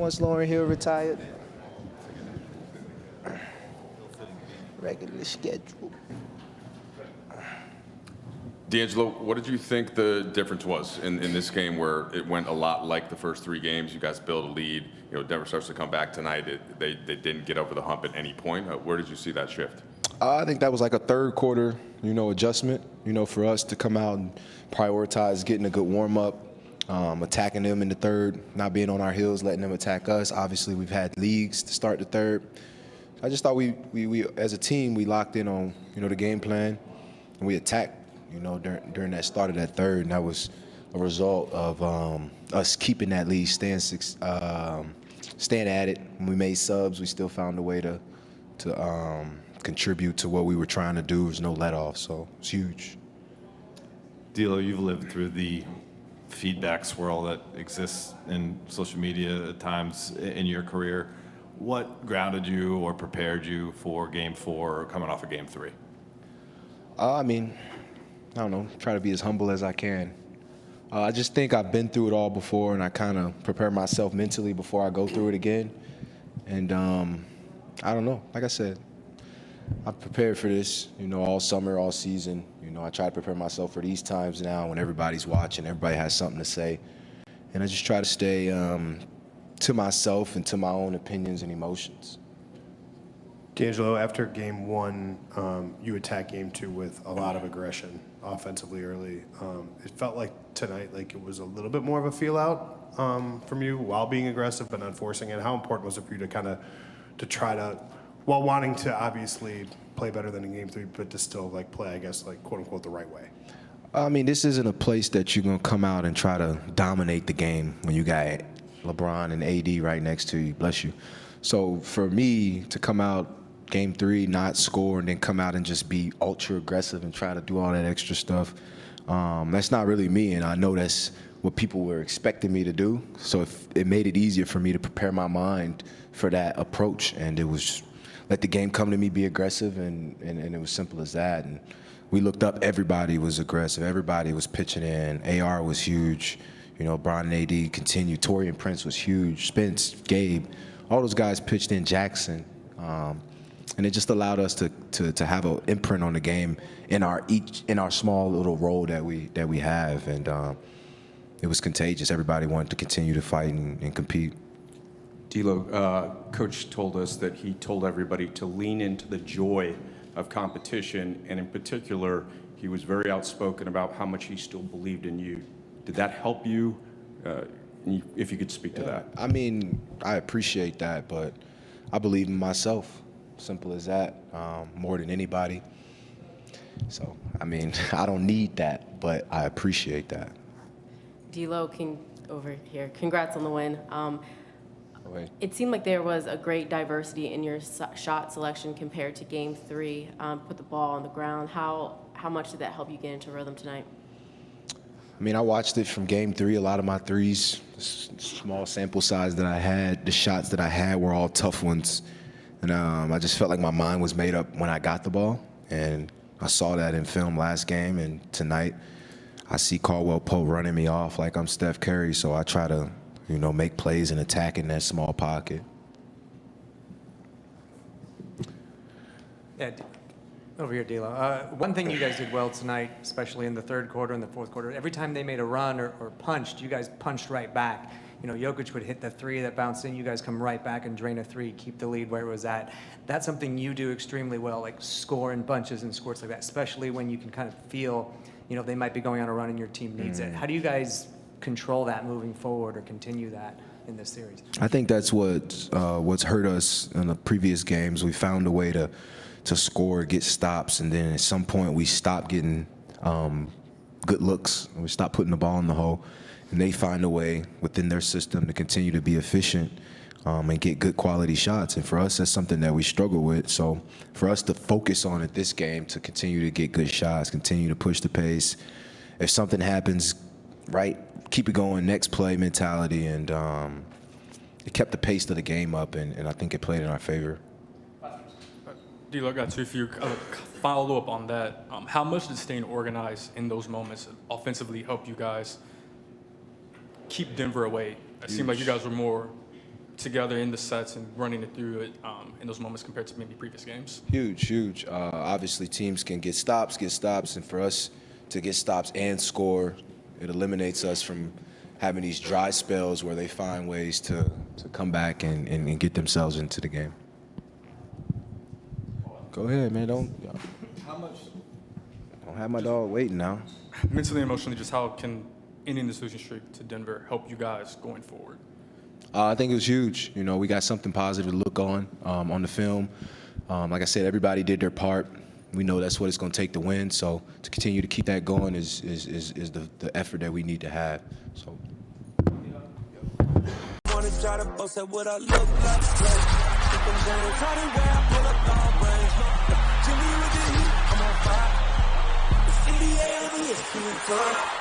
once Lauren Hill retired. Regular schedule. D'Angelo, what did you think the difference was in this game where it went a lot like the first three games? You guys build a lead. Denver starts to come back tonight. They didn't get over the hump at any point. Where did you see that shift? I think that was like a third quarter, adjustment, for us to come out and prioritize getting a good warm-up, attacking them in the third, not being on our heels, letting them attack us. Obviously, we've had leagues to start the third. I just thought we as a team, we locked in on, the game plan, and we attacked, during that start of that third, and that was a result of us keeping that lead, staying at it. When we made subs, we still found a way to contribute to what we were trying to do. There was no let-off, so it's huge. D'Lo, you've lived through the feedback swirl that exists in social media at times in your career. What grounded you or prepared you for Game 4 or coming off of Game 3? I don't know, try to be as humble as I can. I just think I've been through it all before, and I kind of prepare myself mentally before I go through it again. And I don't know, like I said, I've prepared for this, all summer, all season. I try to prepare myself for these times now when everybody's watching, everybody has something to say. And I just try to stay to myself and to my own opinions and emotions. D'Angelo, after Game 1, you attacked Game 2 with a lot of aggression offensively early. It felt like tonight, like it was a little bit more of a feel-out from you while being aggressive but not forcing it. How important was it for you to try to, while wanting to obviously play better than in Game 3, but to still play, I guess, quote-unquote, the right way? This isn't a place that you're going to come out and try to dominate the game when you got LeBron and AD right next to you. Bless you. So for me to come out Game 3, not score, and then come out and just be ultra aggressive and try to do all that extra stuff, that's not really me, and I know that's what people were expecting me to do. So it made it easier for me to prepare my mind for that approach, and it was let the game come to me, be aggressive, and it was simple as that. And we looked up, everybody was aggressive, everybody was pitching in. AR was huge, Bron and AD continued. Torian Prince was huge, Spence, Gabe, all those guys pitched in, Jackson. And it just allowed us to have an imprint on the game in our small little role that we have, and it was contagious. Everybody wanted to continue to fight and compete. D'Lo, Coach told us that he told everybody to lean into the joy of competition, and in particular, he was very outspoken about how much he still believed in you. Did that help you? If you could speak to that. I appreciate that, but I believe in myself. Simple as that, more than anybody. So, I don't need that, but I appreciate that. D'Lo, over here, congrats on the win. It seemed like there was a great diversity in your shot selection compared to Game 3. Put the ball on the ground. How much did that help you get into rhythm tonight? I watched it from Game 3. A lot of my threes, small sample size that I had, the shots that I had were all tough ones. And I just felt like my mind was made up when I got the ball. And I saw that in film last game. And tonight, I see Caldwell Pope running me off like I'm Steph Curry. So I try to, make plays and attack in that small pocket. Yeah, over here, D'Lo. One thing you guys did well tonight, especially in the third quarter and the fourth quarter, every time they made a run or punched, you guys punched right back. Jokic would hit the three that bounced in. You guys come right back and drain a three, keep the lead where it was at. That's something you do extremely well, like score in bunches and squirts like that, especially when you can kind of feel, they might be going on a run and your team needs it. How do you guys control that moving forward or continue that in this series? I think that's what's hurt us in the previous games. We found a way to score, get stops, and then at some point we stop getting good looks. We stop putting the ball in the hole. And they find a way within their system to continue to be efficient and get good quality shots. And for us, that's something that we struggle with. So for us to focus on it this game, to continue to get good shots, continue to push the pace. If something happens, right, keep it going, next play mentality. And it kept the pace of the game up, and I think it played in our favor. D'Lo, got two for you. Follow up on that. How much did staying organized in those moments offensively help you guys keep Denver away? It seemed like you guys were more together in the sets and running it through it in those moments compared to maybe previous games? Huge, huge. Obviously, teams can get stops, and for us to get stops and score, it eliminates us from having these dry spells where they find ways to come back and get themselves into the game. Go ahead, man. Don't have my dog waiting now. Mentally and emotionally, just how can ending this losing streak to Denver help you guys going forward? I think it was huge. You know, we got something positive to look on the film. Like I said, everybody did their part. We know that's what it's going to take to win. So to continue to keep that going is the effort that we need to have. So. Wanna try to boast at what I look like. Keep them down, try to wear, I pull up all brains. Jimmy with the heat, I'm on fire. The city, yeah, I'm here,